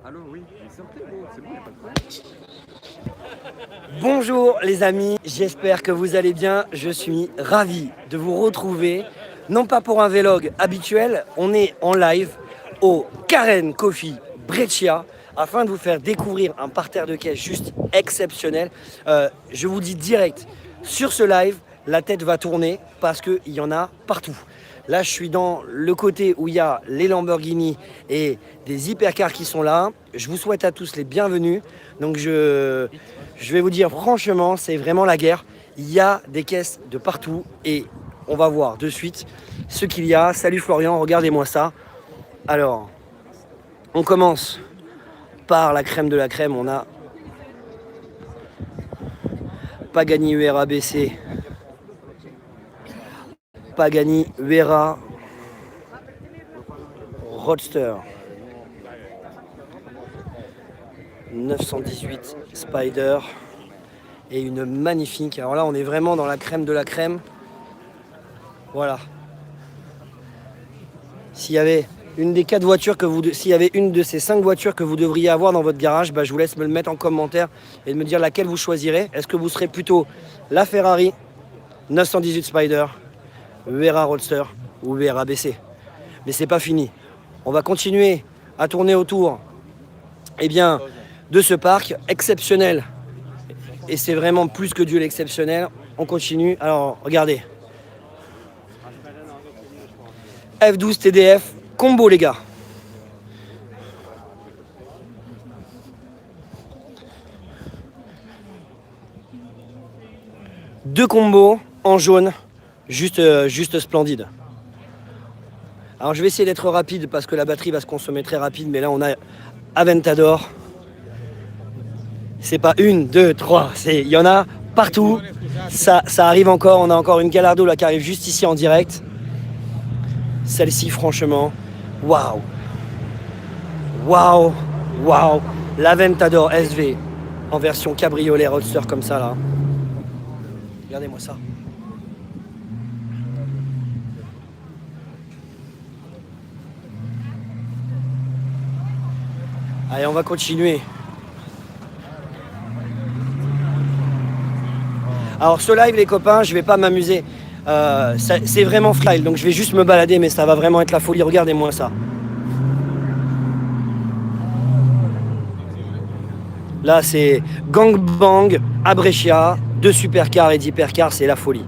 Allô, oui, sortez, bon, c'est bon, y a pas de problème. Bonjour les amis, j'espère que vous allez bien. Je suis ravi de vous retrouver. Non pas pour un vlog habituel, on est en live au Karen Coffee Brescia afin de vous faire découvrir un parterre de caisse juste exceptionnel. Je vous dis direct, sur ce live, la tête va tourner parce qu'il y en a partout. Là, je suis dans le côté où il y a les Lamborghini et des hypercars qui sont là. Je vous souhaite à tous les bienvenus. Donc, je vais vous dire franchement, c'est vraiment la guerre. Il y a des caisses de partout et on va voir de suite ce qu'il y a. Salut Florian, regardez-moi ça. Alors, on commence par la crème de la crème. On a Pagani Huayra BC, Pagani Huayra Roadster, 918 Spider et une magnifique. Alors là, on est vraiment dans la crème de la crème. Voilà. S'il y avait une des 4 voitures s'il y avait une de ces 5 voitures que vous devriez avoir dans votre garage, je vous laisse me le mettre en commentaire et de me dire laquelle vous choisirez. Est-ce que vous serez plutôt la Ferrari 918 Spider, Huayra Roadster ou Huayra BC? Mais c'est pas fini. On va continuer à tourner autour de ce parc exceptionnel. Et c'est vraiment plus que du l'exceptionnel. On continue. Alors, regardez. F12 TDF, combo les gars. Deux combos en jaune, juste splendide. Alors je vais essayer d'être rapide parce que la batterie va se consommer très rapide, mais là on a Aventador. C'est pas une, deux, trois, il y en a partout. Ça arrive encore, on a encore une Gallardo là qui arrive juste ici en direct. Celle-ci franchement, waouh. Waouh, waouh. L'Aventador SV en version cabriolet roadster comme ça là. Regardez-moi ça. Allez, on va continuer. Alors ce live les copains, je vais pas m'amuser. C'est vraiment freestyle, donc je vais juste me balader, mais ça va vraiment être la folie. Regardez-moi ça. Là c'est gangbang à Brescia, 2 supercars et 10 hypercars, c'est la folie.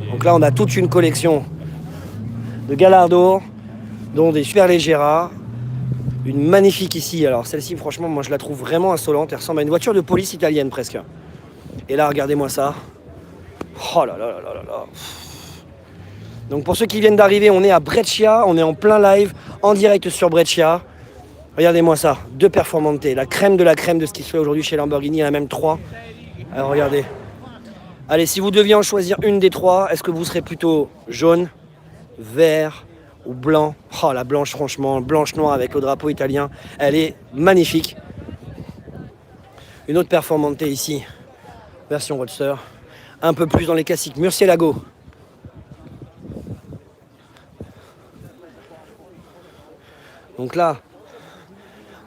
Donc là on a toute une collection de Gallardo, dont des Superleggera. Une magnifique ici, alors celle-ci franchement moi je la trouve vraiment insolente, elle ressemble à une voiture de police italienne presque. Et là regardez-moi ça. Oh là là là là là. Donc pour ceux qui viennent d'arriver, on est à Brescia, on est en plein live, en direct sur Brescia. Regardez-moi ça, 2 Performante, la crème de ce qui se fait aujourd'hui chez Lamborghini, il y en a même 3. Alors regardez. Allez, si vous deviez en choisir une des 3, est-ce que vous serez plutôt jaune, vert ou blanc? Oh la blanche franchement, blanche-noire avec le drapeau italien, elle est magnifique. Une autre Performante ici, version Roadster, un peu plus dans les classiques, Murcielago. Donc là,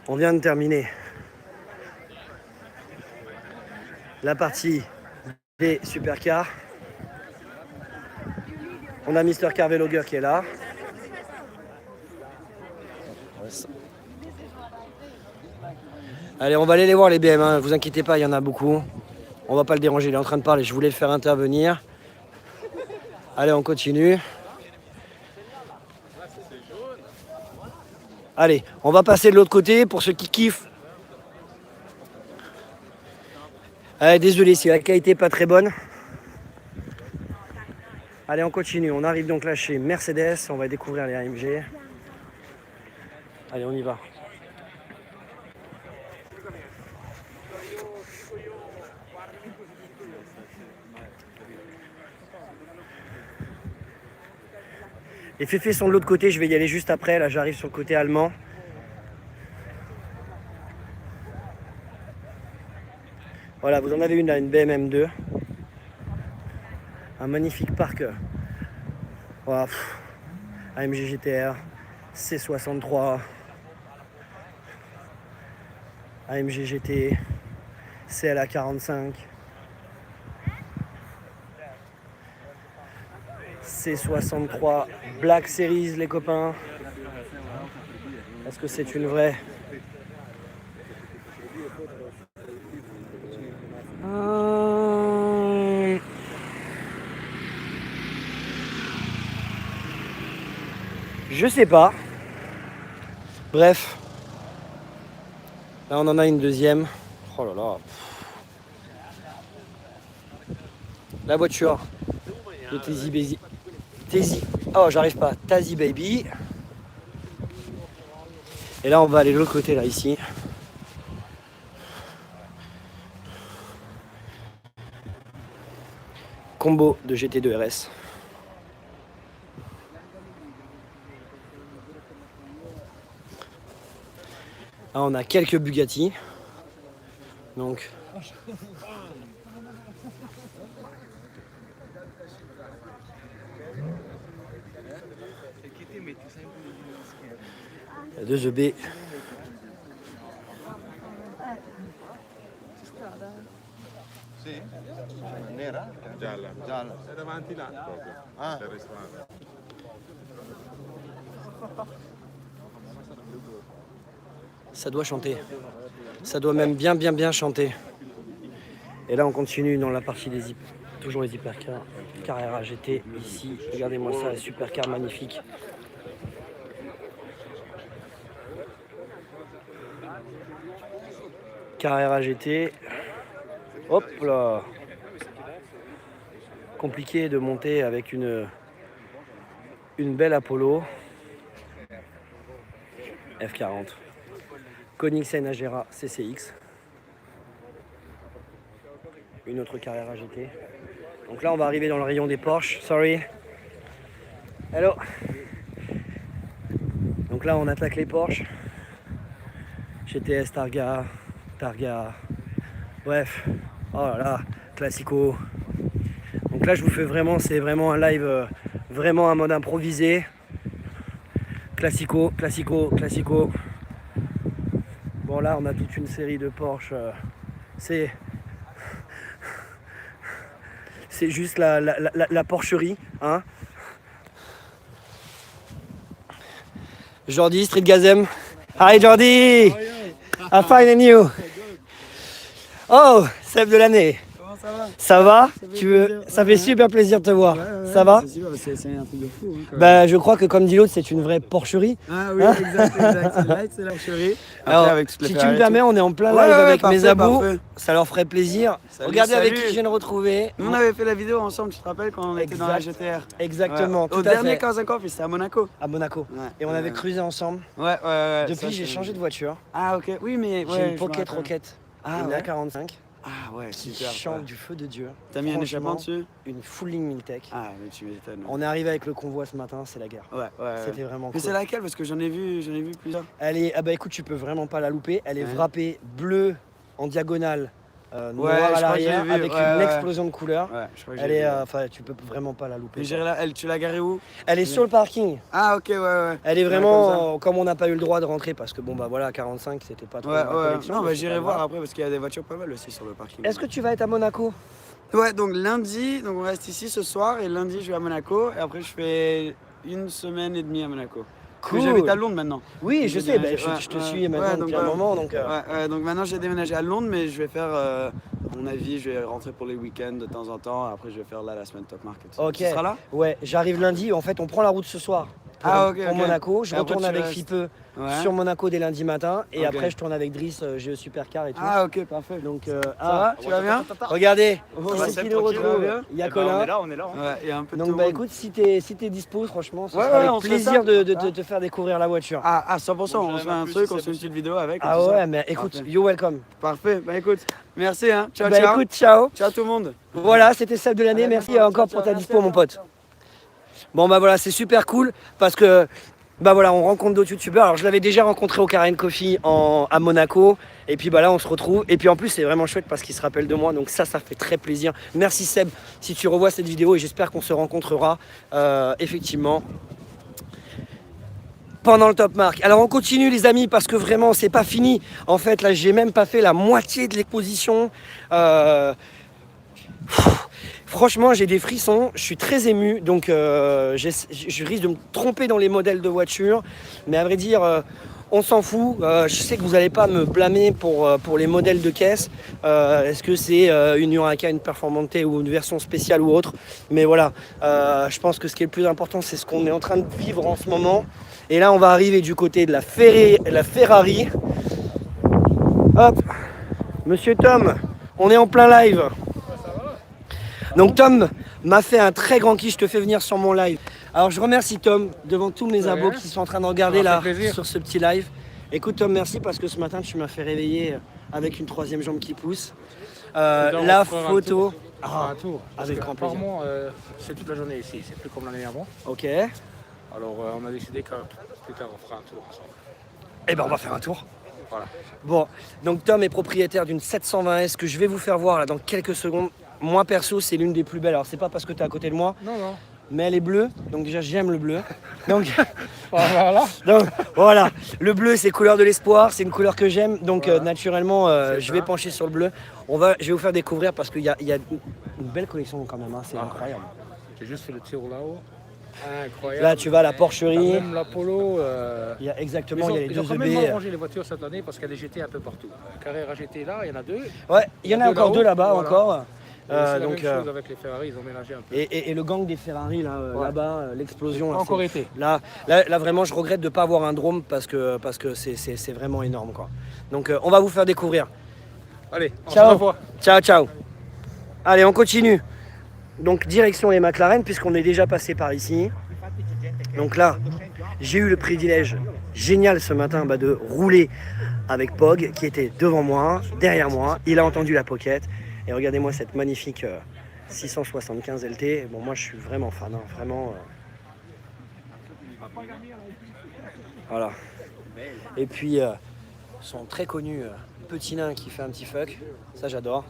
on vient de terminer la partie des supercars. On a Mister Car Vlogger qui est là. Allez, on va aller les voir les BM, hein. Vous inquiétez pas, il y en a beaucoup. On va pas le déranger, il est en train de parler, je voulais le faire intervenir. Allez, on continue. Allez, on va passer de l'autre côté pour ceux qui kiffent. Allez, désolé si la qualité n'est pas très bonne. Allez, on continue. On arrive donc là chez Mercedes. On va découvrir les AMG. Allez, on y va. Les féfés sont de l'autre côté. Je vais y aller juste après. Là, j'arrive sur le côté allemand. Voilà, vous en avez une là, une BMW M2. Un magnifique parc. Voilà, AMG GTR, C63. AMG GT, CLA 45, C63 Black Series les copains. Est-ce que c'est une vraie? Je sais pas. Bref. Là on en a une deuxième. Oh là là. La voiture de Tazy Baby. Oh j'arrive pas. Tazy Baby. Et là on va aller de l'autre côté là ici. Combo de GT2 RS. Là, on a quelques Bugatti. Donc. Il y a deux EB. Nera? Gialla. Gialla. È davanti là proprio. Ah. C'è il ristorante. Ça doit chanter. Ça doit même bien chanter. Et là on continue dans la partie des toujours les hypercars. Carrera GT ici. Regardez-moi ça, les supercars magnifiques. Carrera GT. Hop là. Compliqué de monter avec une belle Apollo F40. Koenigsegg Agera CCX. Une autre Carrera GT. Donc là on va arriver dans le rayon des Porsche. Sorry. Hello. Donc là on attaque les Porsche. GTS, Targa. Bref. Oh là là. Classico. Donc là je vous fais vraiment, c'est vraiment un live, vraiment un mode improvisé. Classico. Bon là on a toute une série de Porsche. C'est juste la porcherie, hein. Jordi, Street Gazem. Hi Jordi. I'm fine and you? Oh, Seb de l'année. Comment ça va? Ça va? Tu veux? Ça fait super plaisir de te voir. Ça va? C'est un truc de fou. Hein, bah, je crois que comme dit l'autre, c'est une vraie porcherie. Ah oui, exact. C'est la chérie. Alors, avec si tu me permets, on est en plein live avec mes abos. Ça leur ferait plaisir. Salut, regardez avec salut. qui je viens de retrouver. Nous, on avait fait la vidéo ensemble, tu te rappelles, quand on était dans la GTR. Exactement. Au dernier Cars & Coffee, c'était à Monaco. À Monaco. Ouais. Et on avait cruisé ensemble. Ouais. Depuis, j'ai changé de voiture. Ah, ok. Oui, mais. J'ai une Pocket Rocket. Ah, une ouais. A45. Ah, ouais, Qui super. chante du feu de Dieu. T'as mis un Franchement, échappement dessus? Une full ligne Miltech. Ah, mais tu m'étonnes. On est arrivé avec le convoi ce matin, c'est la guerre. Ouais. C'était vraiment Mais cool. c'est laquelle? Parce que j'en ai vu plusieurs. Elle est, ah bah écoute, tu peux vraiment pas la louper. Elle est Ouais. wrappée bleu en diagonale, je noir crois à que l'arrière, je l'ai vu, avec ouais, une ouais. explosion de couleurs. Ouais, je crois que Elle j'ai est, vu. enfin, tu peux vraiment pas la louper. Mais tu l'as garée où? Elle est sur le parking. Ah, ok, ouais. Elle est Ouais, vraiment, comme on n'a pas eu le droit de rentrer, parce que bon bah voilà, 45 c'était pas trop Ouais, ma collection. Non, mais bah c'est j'irai pas voir grave. après parce qu'il y a des voitures pas mal aussi sur le parking. Est-ce que tu vas être à Monaco? Ouais, donc lundi, donc on reste ici ce soir et lundi je vais à Monaco et après je fais une semaine et demie à Monaco. Cool. J'habite à Londres maintenant. Oui, je sais, bah, Ouais, je te ouais, suis maintenant ouais, depuis donc, un moment. Donc, Ouais, donc maintenant j'ai déménagé à Londres mais je vais faire, à mon avis, je vais rentrer pour les week-ends de temps en temps. Après je vais faire là la semaine Top Market. Ok. Tu seras là? Ouais, j'arrive lundi. En fait, on prend la route ce soir pour, Ok. Monaco. Je Et après, retourne tu avec restes. Fipeux Ouais. sur Monaco dès lundi matin. Et Ok. après, je tourne avec Driss, GE Supercar et tout. Ah ok, parfait. Donc, Ça va? Tu vas bien? regardez, bah, c'est Seb, qui nous tranquille, retrouve. va bien Il y a Colin. On est là. Ouais, il y a un peu de Donc, tout bah le monde. écoute, si t'es dispo, franchement, ce Ouais, sera ouais, on avec se fait plaisir ça. de te faire découvrir la voiture. Ah, 100%, on se fait un truc, on se fait une petite vidéo avec. Ah tout ça. ouais, mais écoute, Parfait. you're welcome. Parfait, bah écoute, merci hein, ciao. Bah écoute, ciao. Ciao tout le monde. Voilà, c'était Seb de l'année. Allez, Merci ciao, encore ciao, pour ta merci dispo, à mon toi. pote. Bon, bah voilà, c'est super cool parce que bah voilà, on rencontre d'autres youtubeurs. Alors, je l'avais déjà rencontré au Car & Coffee à Monaco. Et puis, bah là, on se retrouve. Et puis, en plus, c'est vraiment chouette parce qu'il se rappelle de moi. Donc, ça fait très plaisir. Merci, Seb, si tu revois cette vidéo. Et j'espère qu'on se rencontrera effectivement pendant le top marque. Alors on continue les amis parce que vraiment c'est pas fini. En fait là j'ai même pas fait la moitié de l'exposition. Franchement j'ai des frissons, je suis très ému donc je risque de me tromper dans les modèles de voitures. Mais à vrai dire on s'en fout. Je sais que vous n'allez pas me blâmer pour les modèles de caisse. Est-ce que c'est une Huracan, une Performante ou une version spéciale ou autre? Mais voilà, je pense que ce qui est le plus important, c'est ce qu'on est en train de vivre en ce moment. Et là, on va arriver du côté de la Ferrari. Hop, Monsieur Tom, on est en plein live. Donc Tom m'a fait un très grand kiff, je te fais venir sur mon live. Alors je remercie Tom devant tous mes abos qui sont en train de regarder là sur ce petit live. Écoute Tom, merci parce que ce matin tu m'as fait réveiller avec une troisième jambe qui pousse. La photo. Un tour. Avec grand plaisir. Apparemment, c'est toute la journée ici, c'est plus comme l'année avant. Ok. Alors on a décidé que plus tard on fera un tour ensemble. Eh ben on va faire un tour. Voilà. Bon, donc Tom est propriétaire d'une 720S que je vais vous faire voir là dans quelques secondes. Moi perso c'est l'une des plus belles. Alors c'est pas parce que tu es à côté de moi. Non, non. Mais elle est bleue, donc déjà j'aime le bleu. Donc voilà. Donc voilà, le bleu c'est couleur de l'espoir, c'est une couleur que j'aime, donc voilà. Naturellement je vais pencher sur le bleu. Je vais vous faire découvrir parce qu'il y a une belle collection quand même, hein, c'est incroyable. J'ai juste fait le tir là-haut. Incroyable. Là tu vas à la porcherie. Même la Polo. Il y a exactement, il y a les ils ont deux quand même EB. arrangé les voitures cette année parce qu'elle est jetée un peu partout. Carrera GT là, il y en a deux. Ouais, il y en a encore deux là-bas voilà. encore. C'est la même chose avec les Ferrari, ils ont mélangé un peu. Et le gang des Ferrari là-bas, l'explosion. Là, encore été. Là vraiment je regrette de ne pas avoir un drone parce que c'est vraiment énorme quoi. Donc on va vous faire découvrir. Allez, on ciao. se revoit. Ciao, ciao. Allez, on continue. Donc direction les McLaren puisqu'on est déjà passé par ici. Donc là, j'ai eu le privilège génial ce matin de rouler avec Pog qui était devant moi, derrière moi. Il a entendu la pocket. Et regardez-moi cette magnifique 675 LT. Bon, moi je suis vraiment fan, hein, vraiment. Voilà. Et puis son très connu petit nain qui fait un petit fuck. Ça j'adore.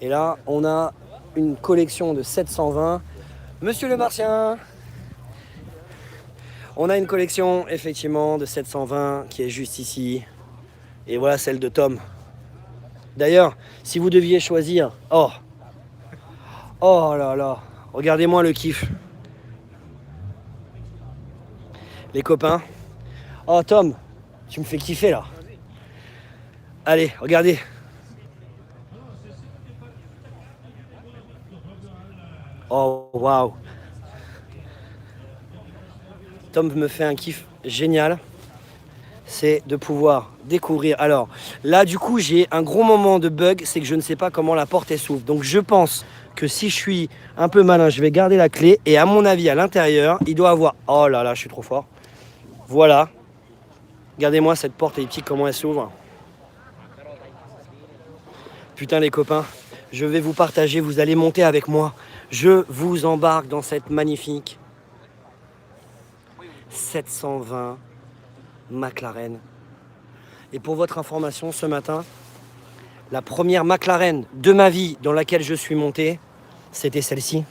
Et là, on a une collection de 720. Monsieur le Martien. On a une collection effectivement de 720 qui est juste ici. Et voilà celle de Tom. D'ailleurs, si vous deviez choisir... Oh là là, regardez-moi le kiff. Les copains. Oh Tom, tu me fais kiffer là. Allez, regardez. Oh waouh. Tom me fait un kiff génial. C'est de pouvoir découvrir. Alors là du coup j'ai un gros moment de bug, c'est que je ne sais pas comment la porte s'ouvre. Donc je pense que si je suis un peu malin, je vais garder la clé et à mon avis à l'intérieur, il doit avoir... Oh là là, je suis trop fort. Voilà. Regardez-moi cette porte et comment elle s'ouvre. Putain les copains, je vais vous partager, vous allez monter avec moi. Je vous embarque dans cette magnifique 720 McLaren. Et pour votre information, ce matin, la première McLaren de ma vie dans laquelle je suis monté, c'était celle-ci.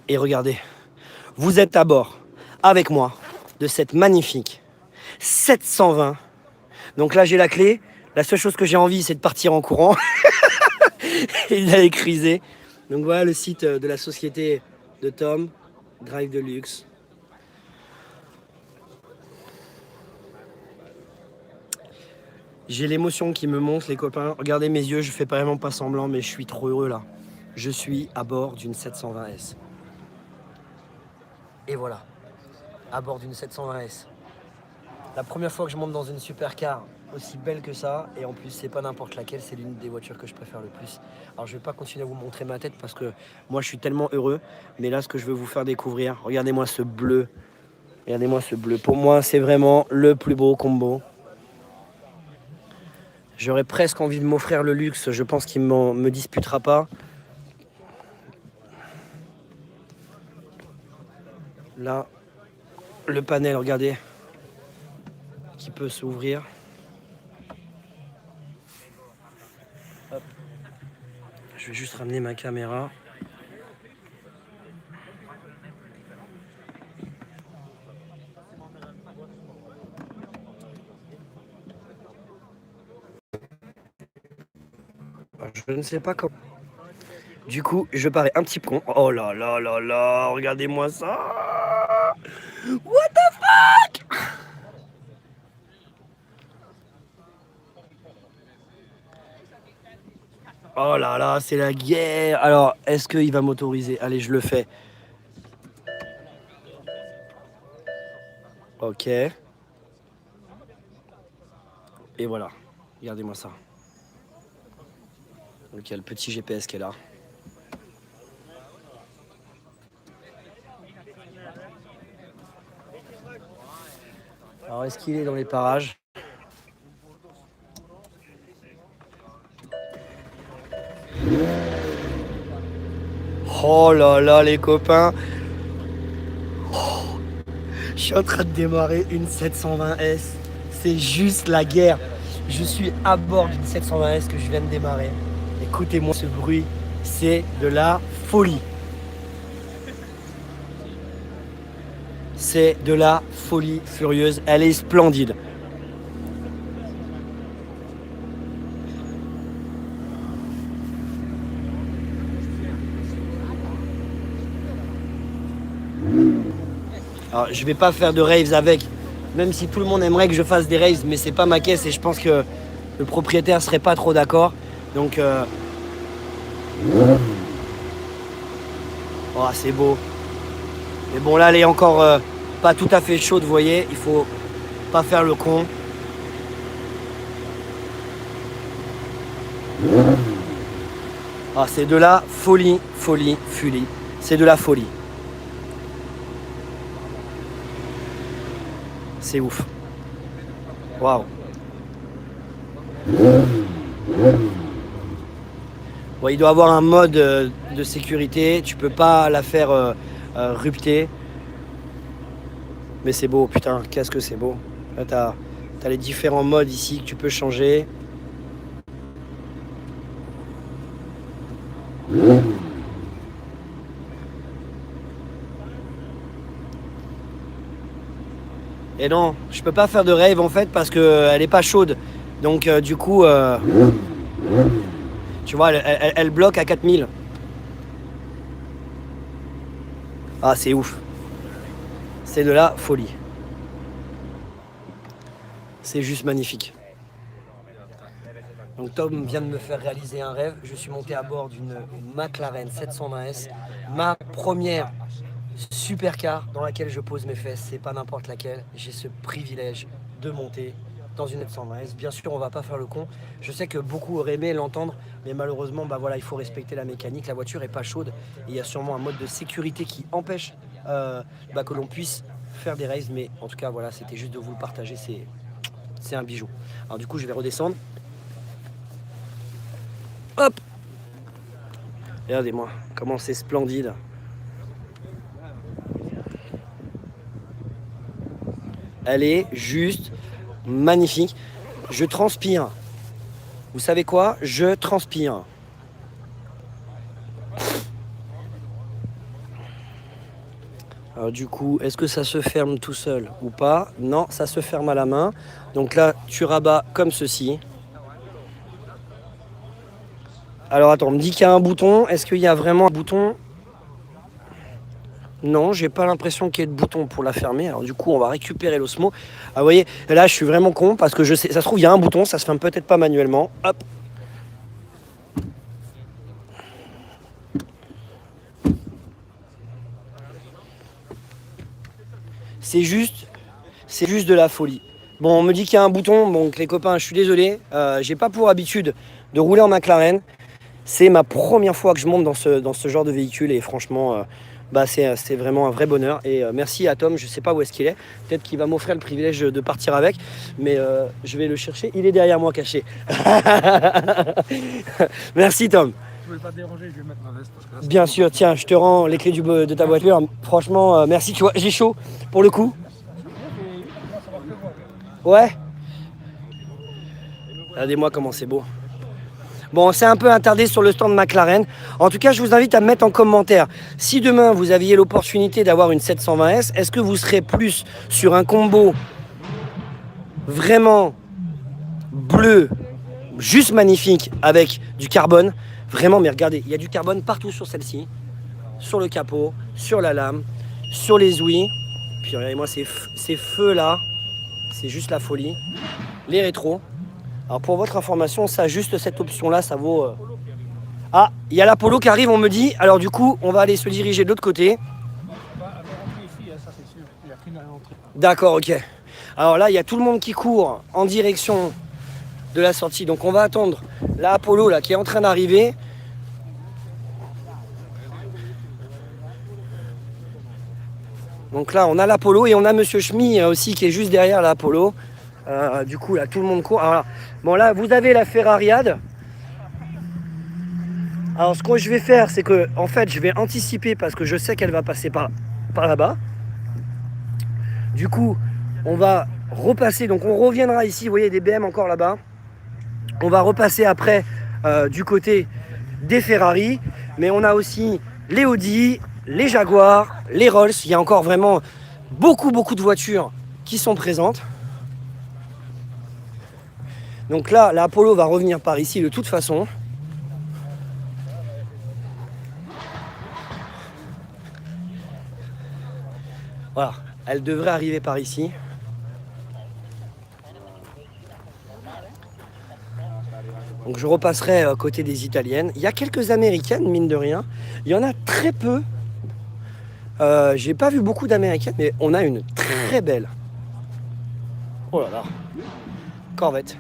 Et regardez, vous êtes à bord avec moi de cette magnifique 720. Donc là, j'ai la clé. La seule chose que j'ai envie, c'est de partir en courant et d'aller criser. Donc voilà le site de la société de Tom, Drive de luxe. J'ai l'émotion qui me monte, les copains. Regardez mes yeux, je fais vraiment pas semblant, mais je suis trop heureux là. Je suis à bord d'une 720S. Et voilà, à bord d'une 720S. La première fois que je monte dans une supercar aussi belle que ça, et en plus c'est pas n'importe laquelle, c'est l'une des voitures que je préfère le plus. Alors je vais pas continuer à vous montrer ma tête parce que moi je suis tellement heureux, mais là ce que je veux vous faire découvrir, regardez-moi ce bleu. Regardez-moi ce bleu, pour moi c'est vraiment le plus beau combo. J'aurais presque envie de m'offrir le luxe, je pense qu'il ne me disputera pas. Là, le panel, regardez, qui peut s'ouvrir. Hop. Je vais juste ramener ma caméra. je ne sais pas comment. Du coup, je parais un petit peu con. Oh là là là là, regardez-moi ça. What the fuck? Oh là là, c'est la guerre. Alors, est-ce qu'il va m'autoriser? Allez, je le fais. Ok. Et voilà. Regardez-moi ça. Donc, il y a le petit GPS qui est là. Alors, est-ce qu'il est dans les parages? Oh là là, les copains. Oh, je suis en train de démarrer une 720S. C'est juste la guerre. Je suis à bord d'une 720S que je viens de démarrer. Écoutez-moi ce bruit. C'est de la folie. C'est de la folie furieuse. Elle est splendide. Alors, je vais pas faire de raves avec, même si tout le monde aimerait que je fasse des raves, mais c'est pas ma caisse et je pense que le propriétaire serait pas trop d'accord. Donc, oh, c'est beau. Mais bon, là, elle est encore pas tout à fait chaude, vous voyez. Il faut pas faire le con. Ah, c'est de la folie, folie, fulie. C'est de la folie. C'est ouf. Waouh. Bon, il doit avoir un mode de sécurité. Tu peux pas la faire rupter. Mais c'est beau, putain, qu'est-ce que c'est beau. Là, t'as les différents modes ici que tu peux changer. Et non, je peux pas faire de rave en fait parce qu'elle est pas chaude. Donc du coup, tu vois, elle bloque à 4000. Ah, c'est ouf. C'est de la folie. C'est juste magnifique. Donc Tom vient de me faire réaliser un rêve. Je suis monté à bord d'une McLaren 720S. Ma première supercar dans laquelle je pose mes fesses. C'est pas n'importe laquelle. J'ai ce privilège de monter dans une 720S. Bien sûr, on va pas faire le con. Je sais que beaucoup auraient aimé l'entendre, mais malheureusement, bah voilà, il faut respecter la mécanique. La voiture est pas chaude. Et il y a sûrement un mode de sécurité qui empêche que l'on puisse faire des races. Mais en tout cas, voilà, c'était juste de vous le partager. C'est un bijou. Alors du coup, je vais redescendre. Hop! Regardez-moi, comment c'est splendide. Elle est juste magnifique. Je transpire. Vous savez quoi? Je transpire. Alors du coup, est-ce que ça se ferme tout seul ou pas? Non, ça se ferme à la main. Donc là, tu rabats comme ceci. Alors attends, on me dit qu'il y a un bouton. Est-ce qu'il y a vraiment un bouton? Non, j'ai pas l'impression qu'il y ait de bouton pour la fermer. Alors du coup, on va récupérer l'Osmo. Ah, vous voyez, là, je suis vraiment con parce que je sais, ça se trouve, il y a un bouton, ça se ferme peut-être pas manuellement. Hop. C'est juste de la folie. Bon, on me dit qu'il y a un bouton. Donc les copains, je suis désolé. J'ai pas pour habitude de rouler en McLaren. C'est ma première fois que je monte dans ce genre de véhicule et franchement, c'est vraiment un vrai bonheur. Et merci à Tom, je sais pas où est-ce qu'il est. Peut-être qu'il va m'offrir le privilège de partir avec, mais je vais le chercher. Il est derrière moi caché. Merci Tom. Je voulais pas te déranger, je vais mettre ma veste. Parce que là, Bien sûr, tiens, je te rends les clés de ta voiture. Franchement, merci. Tu vois, j'ai chaud pour le coup. Ouais. Regardez-moi comment c'est beau. Bon, c'est un peu attardé sur le stand McLaren. En tout cas, je vous invite à mettre en commentaire. Si demain, vous aviez l'opportunité d'avoir une 720S, est-ce que vous serez plus sur un combo vraiment bleu, juste magnifique avec du carbone. Vraiment, mais regardez, il y a du carbone partout sur celle-ci. Sur le capot, sur la lame, sur les ouïes. Puis regardez-moi ces feux là, c'est juste la folie. Les rétros. Alors pour votre information, ça juste cette option là, ça vaut... Ah, il y a l'Apollo qui arrive, on me dit. Alors du coup, on va aller se diriger de l'autre côté. D'accord, ok. Alors là, il y a tout le monde qui court en direction de la sortie. Donc on va attendre la Apollo là qui est en train d'arriver. Donc là, on a l'Apollo et on a Monsieur Schmy aussi qui est juste derrière l'Apollo. Du coup, là, tout le monde court. Alors, bon, là, vous avez la Ferrariade. Alors, ce que je vais faire, c'est que, en fait, je vais anticiper parce que je sais qu'elle va passer par là-bas. Du coup, on va repasser. Donc, on reviendra ici. Vous voyez des BM encore là-bas. On va repasser après du côté des Ferrari. Mais on a aussi les Audi, les Jaguars, les Rolls. Il y a encore vraiment beaucoup de voitures qui sont présentes. Donc là, la Apollo va revenir par ici de toute façon. Voilà, elle devrait arriver par ici. Donc je repasserai côté des Italiennes. Il y a quelques Américaines, mine de rien. Il y en a très peu. J'ai pas vu beaucoup d'Américaines, mais on a une très belle. Oh là là. Corvette.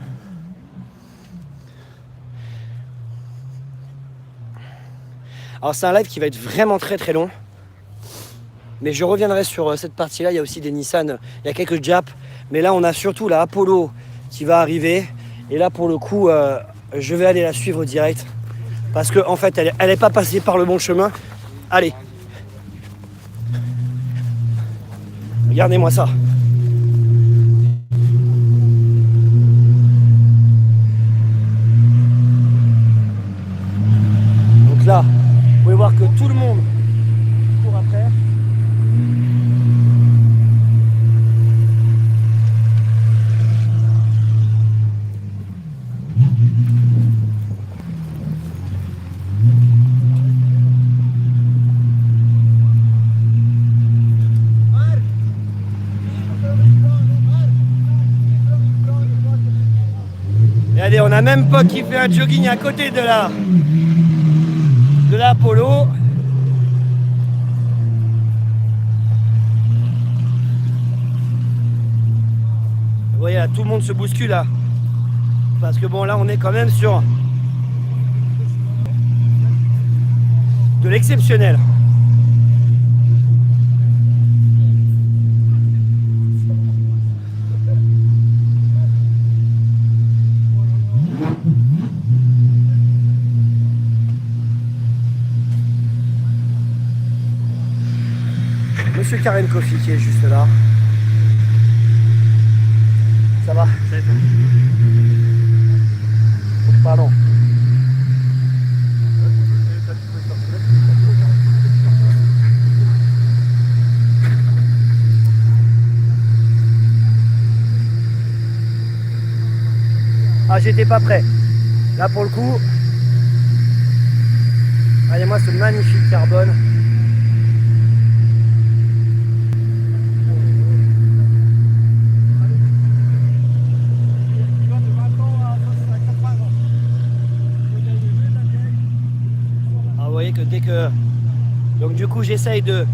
Alors c'est un live qui va être vraiment très long. Mais je reviendrai sur cette partie-là. Il y a aussi des Nissan, il y a quelques Jap. Mais là, on a surtout la Apollo qui va arriver. Et là, pour le coup, je vais aller la suivre direct. Parce qu'en fait, elle n'est pas passée par le bon chemin. Allez. Regardez-moi ça. Donc là, vous pouvez voir que tout le monde court après. Regardez, on a même pas qui fait un jogging à côté de l'Apollo. Vous voyez là, tout le monde se bouscule là. Parce que bon, là on est quand même sur de l'exceptionnel. Monsieur Karen Coffee qui est juste là. Ça va? Pardon. Ah, j'étais pas prêt. Là pour le coup, regardez-moi ce magnifique carbone. Que dès que... Donc du coup j'essaye de...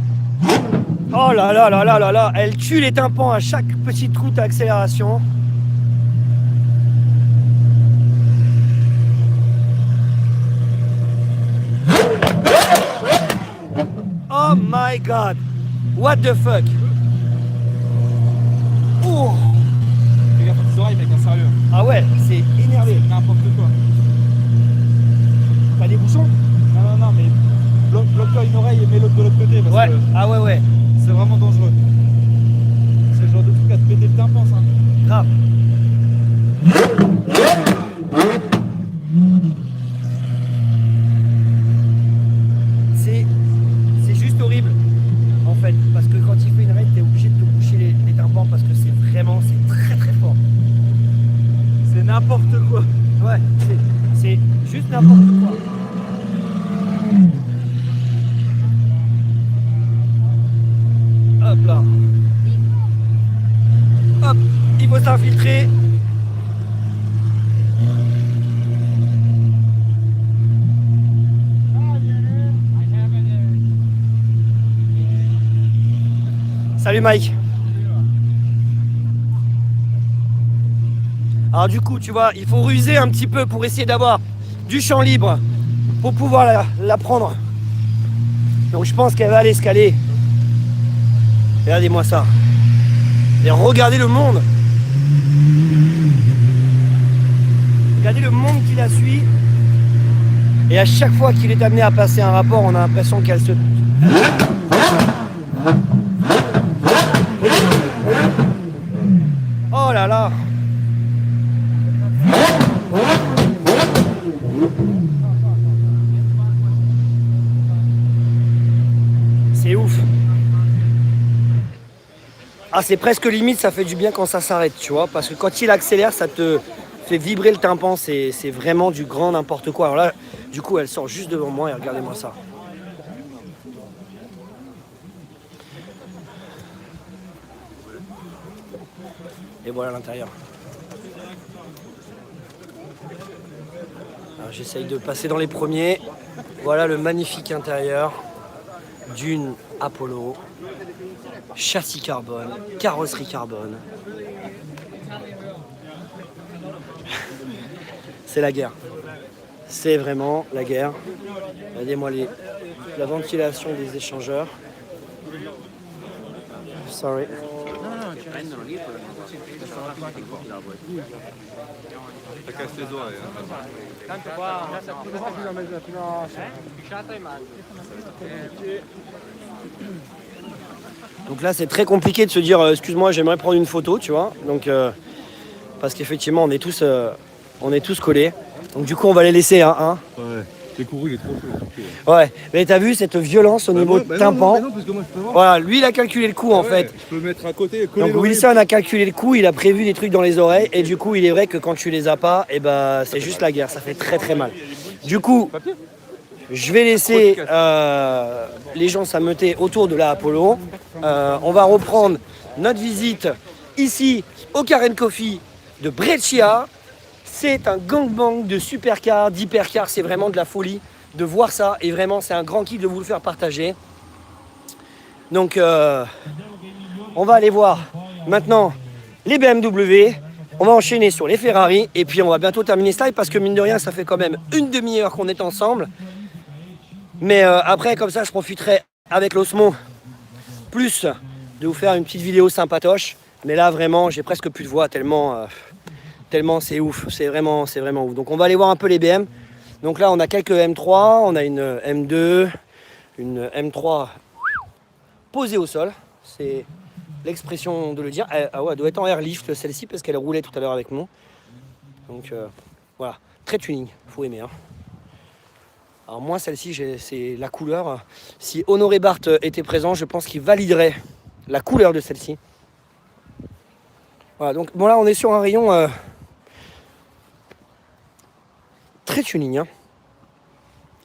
Oh là là là là là là. Elle tue les tympans à chaque petite route à accélération. Oh my god. What the fuck. Oh. Fais gaffe à tes oreilles mec, hein, sérieux. Ah ouais, c'est énervé. N'importe quoi. T'as des bouchons? Non, mais bloque-toi une oreille et mets l'autre de l'autre côté. Parce Ouais, que ah ouais. c'est vraiment dangereux. C'est le genre de truc à te péter le tympan, ça. Grave. C'est juste horrible, en fait. Parce que quand il fait une raid, t'es obligé de te boucher les tympans parce que c'est très fort. C'est n'importe quoi. Ouais. Juste n'importe quoi. Hop là. Hop, il faut s'infiltrer. Salut Mike. Alors du coup, tu vois, il faut ruser un petit peu pour essayer d'avoir du champ libre pour pouvoir la prendre. Donc je pense qu'elle va aller escalader. Regardez-moi ça. Et regardez le monde. Regardez le monde qui la suit. Et à chaque fois qu'il est amené à passer un rapport, on a l'impression qu'elle se... Oh là là. C'est ouf. Ah, c'est presque limite, ça fait du bien quand ça s'arrête, tu vois, parce que quand il accélère, ça te fait vibrer le tympan, c'est vraiment du grand n'importe quoi. Alors là, du coup, elle sort juste devant moi et regardez-moi ça. Et voilà l'intérieur. J'essaye de passer dans les premiers. Voilà le magnifique intérieur d'une Apollo. Châssis carbone, carrosserie carbone. C'est la guerre. C'est vraiment la guerre. Regardez-moi la ventilation des échangeurs. Sorry. Ça casse les oreilles. Donc là, c'est très compliqué de se dire excuse-moi, j'aimerais prendre une photo, tu vois. Donc, parce qu'effectivement, on est tous collés. Donc du coup, on va les laisser, hein. Ouais. J'ai couru, il est trop chaud. Ouais, mais t'as vu cette violence au niveau de tympan. Non, parce que moi, je peux voir. Voilà, lui, il a calculé le coup en fait. Je peux mettre à côté. Donc Wilson a calculé le coup, il a prévu des trucs dans les oreilles. Et du coup, il est vrai que quand tu les as pas, et ben, c'est juste la guerre. Ça fait très très mal. Du coup, je vais laisser les gens s'ameuter autour de la Apollo. On va reprendre notre visite ici au Karen Coffee de Brescia. C'est un gangbang de supercars, d'hypercars, c'est vraiment de la folie de voir ça. Et vraiment, c'est un grand kiff de vous le faire partager. Donc, on va aller voir maintenant les BMW. On va enchaîner sur les Ferrari. Et puis, on va bientôt terminer ce live parce que mine de rien, ça fait quand même une demi-heure qu'on est ensemble. Mais après, comme ça, je profiterai avec l'Osmo plus de vous faire une petite vidéo sympatoche. Mais là, vraiment, j'ai presque plus de voix tellement c'est ouf. C'est vraiment ouf. Donc, on va aller voir un peu les BM. Donc là, on a quelques M3. On a une M2, une M3 posée au sol. C'est l'expression de le dire. Elle doit être en airlift, celle-ci, parce qu'elle roulait tout à l'heure avec nous. Donc, voilà. Très tuning. Faut aimer, hein. Alors moi, celle-ci, c'est la couleur. Si Honoré Barth était présent, je pense qu'il validerait la couleur de celle-ci. Voilà, donc bon là, on est sur un rayon très tuning, hein.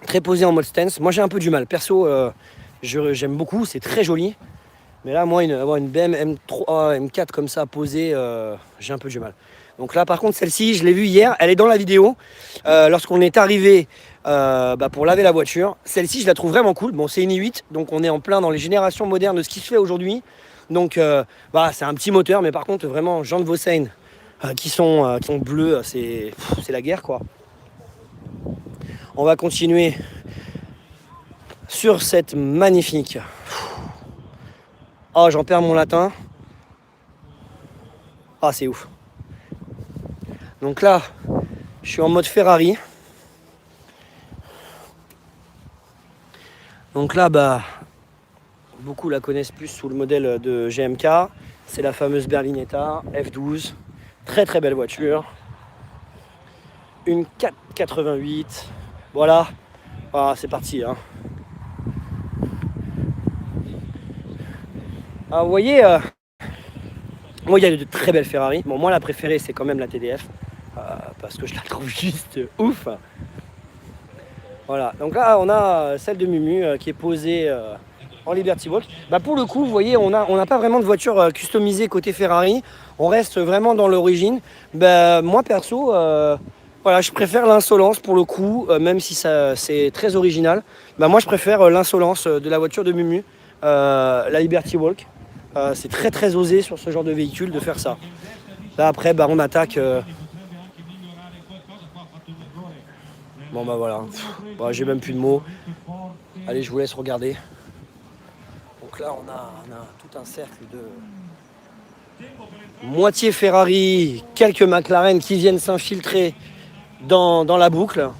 Très posé en mode stance. Moi, j'ai un peu du mal. Perso, j'aime beaucoup, c'est très joli. Mais là, moi, avoir une BM M3, M4 comme ça posée, j'ai un peu du mal. Donc là, par contre, celle-ci, je l'ai vue hier. Elle est dans la vidéo. Lorsqu'on est arrivé pour laver la voiture. Celle-ci, je la trouve vraiment cool. Bon, c'est une i8, donc on est en plein dans les générations modernes de ce qui se fait aujourd'hui. Donc, c'est un petit moteur, mais par contre, vraiment, Jean de Vossein qui sont bleus, c'est la guerre, quoi. On va continuer sur cette magnifique... Oh, j'en perds mon latin. Ah, c'est ouf. Donc là, je suis en mode Ferrari. Donc là, beaucoup la connaissent plus sous le modèle de GMK. C'est la fameuse Berlinetta F12. Très très belle voiture. Une 488. Voilà. Ah, c'est parti, hein. Alors, vous voyez, moi il y a de très belles Ferrari. Bon, moi la préférée c'est quand même la TDF. Parce que je la trouve juste ouf. Voilà, donc là on a celle de Mumu qui est posée en Liberty Walk. Bah, pour le coup, vous voyez, on n'a pas vraiment de voiture customisée côté Ferrari. On reste vraiment dans l'origine. Bah, moi perso, voilà, je préfère l'insolence pour le coup, même si c'est très original. Bah, moi je préfère l'insolence de la voiture de Mumu, la Liberty Walk. C'est très très osé sur ce genre de véhicule de faire ça. Là après, bah, on attaque. Bon bah voilà, bah, j'ai même plus de mots. Allez, je vous laisse regarder. Donc là, on a tout un cercle de moitié Ferrari, quelques McLaren qui viennent s'infiltrer dans la boucle.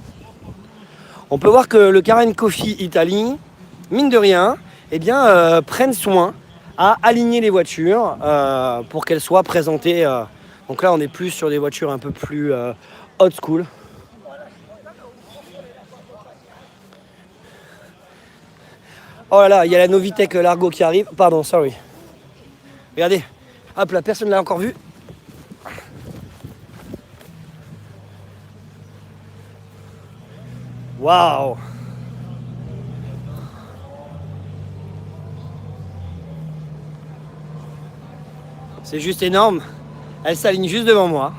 On peut voir que le Karen Coffee Italie, mine de rien, eh bien, prennent soin à aligner les voitures pour qu'elles soient présentées. Donc là, on est plus sur des voitures un peu plus old school. Oh là là, il y a la Novitec Largo qui arrive. Pardon, sorry. Regardez. Hop là, personne ne l'a encore vu. Waouh! C'est juste énorme. Elle s'aligne juste devant moi.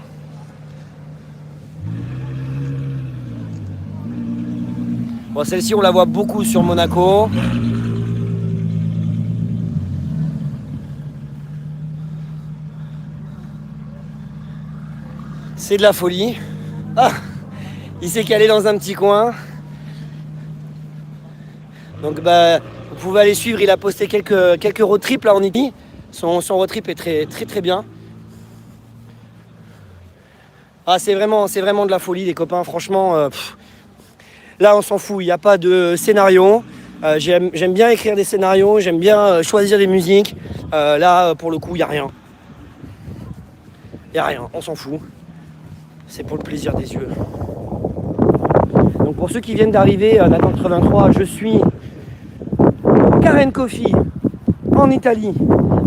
Bon, celle-ci, on la voit beaucoup sur Monaco. C'est de la folie. Ah, il s'est calé dans un petit coin. Donc bah, vous pouvez aller suivre, il a posté quelques road trips là en Italie. Son road trip est très très très bien. Ah, c'est vraiment de la folie les copains, franchement. Là on s'en fout, il n'y a pas de scénario. J'aime bien écrire des scénarios, j'aime bien choisir des musiques. Là pour le coup il n'y a rien. Il n'y a rien, on s'en fout. C'est pour le plaisir des yeux. Donc pour ceux qui viennent d'arriver, Nathan 83, je suis Karen Coffee en Italie,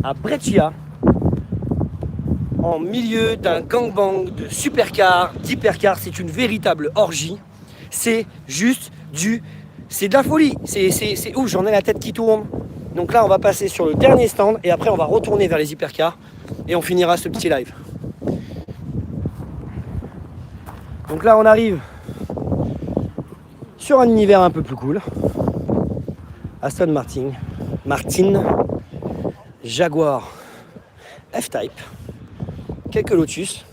à Brescia, en milieu d'un gangbang de supercars, d'hypercars. C'est une véritable orgie. C'est juste c'est de la folie. C'est ouf, j'en ai la tête qui tourne. Donc là, on va passer sur le dernier stand et après, on va retourner vers les hypercars et on finira ce petit live. Donc là, on arrive sur un univers un peu plus cool. Aston Martin, Jaguar F-Type, quelques Lotus,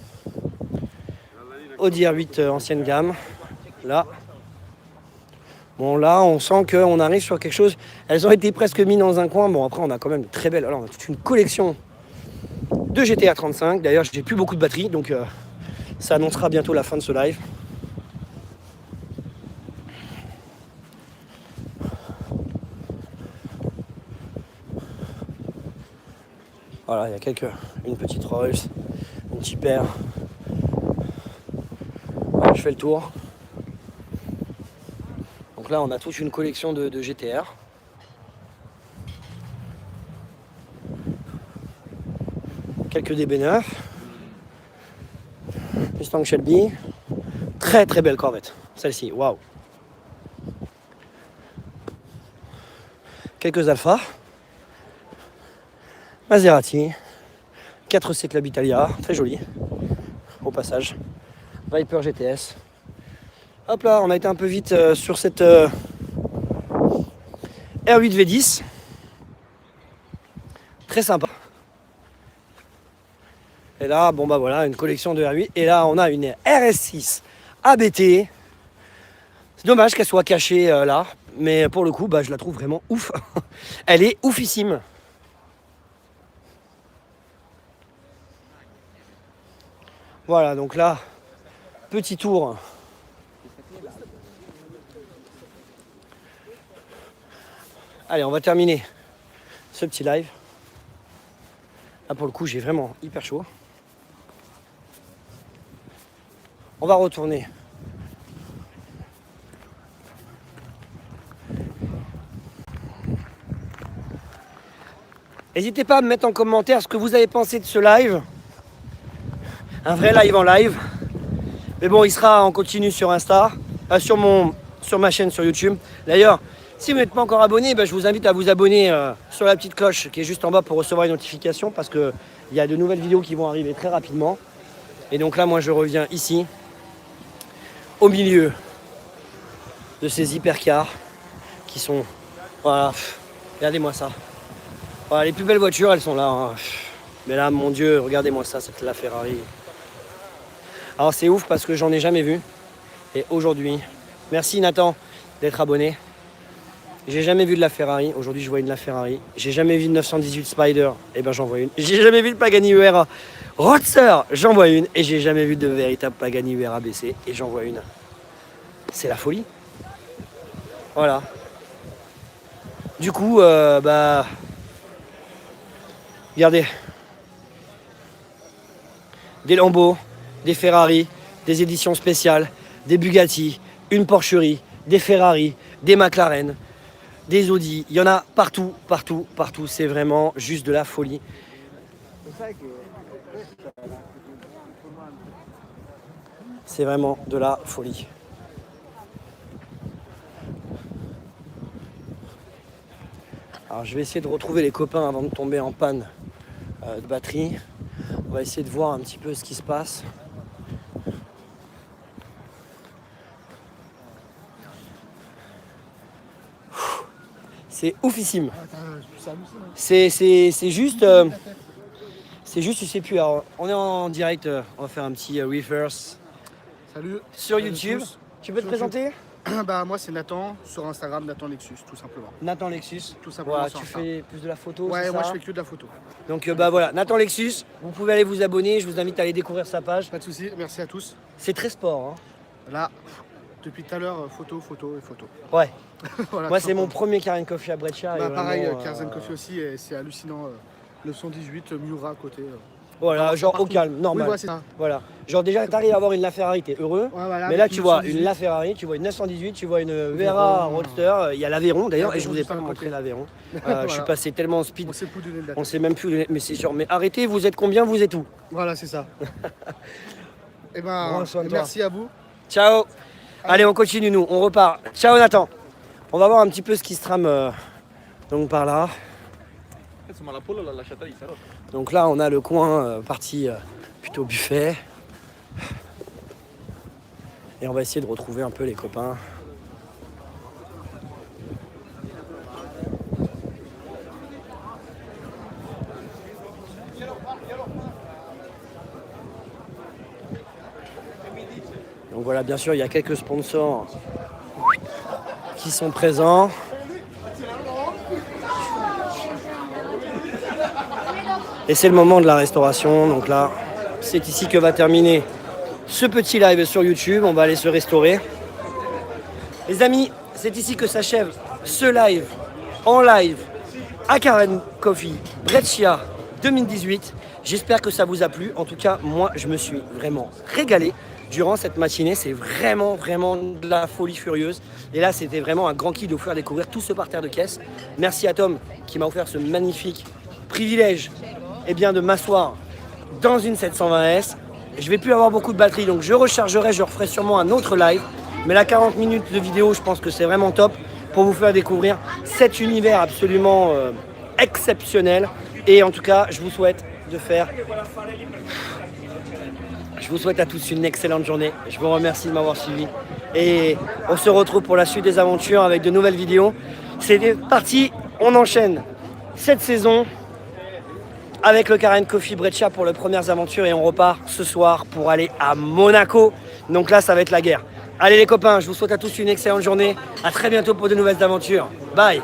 Audi R8 ancienne gamme. Là, bon là, on sent qu'on arrive sur quelque chose. Elles ont été presque mises dans un coin. Bon après, on a quand même de très belles. Alors, on a toute une collection de GTA 35. D'ailleurs, j'ai plus beaucoup de batterie, donc ça annoncera bientôt la fin de ce live. Voilà, il y a une petite Rolls, une Tipper. Voilà, je fais le tour. Donc là, on a toute une collection de GTR. Quelques DB9. Mustang Shelby. Très très belle Corvette. Celle-ci, waouh. Quelques Alpha. Maserati. 4C Club Italia. Très joli. Au passage. Viper GTS. Hop là, on a été un peu vite sur cette R8 V10. Très sympa. Et là, bon bah voilà, une collection de R8. Et là, on a une RS6 ABT. C'est dommage qu'elle soit cachée là. Mais pour le coup, bah, je la trouve vraiment ouf. Elle est oufissime. Voilà, donc là, petit tour. Allez, on va terminer ce petit live. Là, pour le coup, j'ai vraiment hyper chaud. On va retourner. N'hésitez pas à me mettre en commentaire ce que vous avez pensé de ce live. Un vrai live en live. Mais bon, il sera en continu sur Insta, sur sur ma chaîne sur YouTube. D'ailleurs, si vous n'êtes pas encore abonné, je vous invite à vous abonner sur la petite cloche qui est juste en bas pour recevoir les notifications parce qu'il y a de nouvelles vidéos qui vont arriver très rapidement. Et donc là, moi, je reviens ici, au milieu de ces hypercars qui sont... Voilà, regardez-moi ça. Voilà, les plus belles voitures, elles sont là. Hein. Mais là, mon Dieu, regardez-moi ça, c'est la Ferrari. Alors c'est ouf parce que j'en ai jamais vu. Et aujourd'hui, merci Nathan d'être abonné. J'ai jamais vu de la Ferrari. Aujourd'hui, je vois une la Ferrari. J'ai jamais vu de 918 Spider. Et ben j'en vois une. J'ai jamais vu de Pagani Huayra Roadster. J'en vois une. Et j'ai jamais vu de véritable Pagani Huayra BC. Et j'en vois une. C'est la folie. Voilà. Du coup, regardez. Des Lambo, des Ferrari, des éditions spéciales, des Bugatti, une Porcherie, des Ferrari, des McLaren, des Audi. Il y en a partout, partout, partout. C'est vraiment juste de la folie. C'est vraiment de la folie. Alors je vais essayer de retrouver les copains avant de tomber en panne de batterie. On va essayer de voir un petit peu ce qui se passe. C'est oufissime. C'est juste... c'est juste, je sais plus. Alors, on est en direct, on va faire un petit reverse. Salut. Sur YouTube. Tu peux te présenter? Moi c'est Nathan, sur Instagram Nathan Lexus tout simplement. Nathan Lexus. Tout simplement. Voilà, sur tu Insta. fais plus de la photo, Ouais, c'est moi ça je fais que de la photo. Donc voilà, Nathan Lexus, vous pouvez aller vous abonner, je vous invite à aller découvrir sa page. Pas de soucis, merci à tous. C'est très sport, Là, depuis tout à l'heure, photo, photo et photo. hein. Ouais. Voilà, Moi tout c'est mon simplement. premier Karen Coffee à Breccia. et Pareil, vraiment, Karzen Coffee aussi, et c'est hallucinant. Le 118, Miura à côté. Voilà, genre au partout. calme, Oui, normal. voilà, c'est ça. Voilà. Genre déjà t'arrives à avoir une LaFerrari, t'es heureux. Ouais, voilà, Mais là avec tu vois 918. une LaFerrari, tu vois une 918, tu vois une Vera Roadster, il y a l'Aveyron d'ailleurs, et je vous ai juste pas à côté. montré l'Aveyron. Voilà. Je suis passé tellement en speed, On s'est plus donné de on date. sait même plus, mais c'est sûr. Mais arrêtez, vous êtes combien, vous êtes où? Voilà, c'est ça. Et Prends soin de toi. merci à vous. Ciao. Allez, on continue nous, on repart. Ciao Nathan. On va voir un petit peu ce qui se trame donc par là. Insomma, la pollo l'ha lasciata lì, Sarò. Donc là, on a le coin parti plutôt buffet. Et on va essayer de retrouver un peu les copains. Donc voilà, bien sûr, il y a quelques sponsors qui sont présents. Et c'est le moment de la restauration. Donc là, c'est ici que va terminer ce petit live sur YouTube. On va aller se restaurer. Les amis, c'est ici que s'achève ce live en live à Karen Coffee Breccia 2018. J'espère que ça vous a plu. En tout cas, moi, je me suis vraiment régalé durant cette matinée. C'est vraiment, vraiment de la folie furieuse. Et là, c'était vraiment un grand kiff de vous faire découvrir tout ce parterre de caisses. Merci à Tom qui m'a offert ce magnifique privilège de m'asseoir dans une 720S. Je vais plus avoir beaucoup de batterie, donc je rechargerai, je referai sûrement un autre live. Mais la 40 minutes de vidéo, je pense que c'est vraiment top pour vous faire découvrir cet univers absolument exceptionnel. Et en tout cas, je vous souhaite à tous une excellente journée. Je vous remercie de m'avoir suivi. Et on se retrouve pour la suite des aventures avec de nouvelles vidéos. C'est parti, on enchaîne cette saison avec le Karen Coffee Breccia pour les premières aventures et on repart ce soir pour aller à Monaco. Donc là, ça va être la guerre. Allez les copains, je vous souhaite à tous une excellente journée. À très bientôt pour de nouvelles aventures. Bye.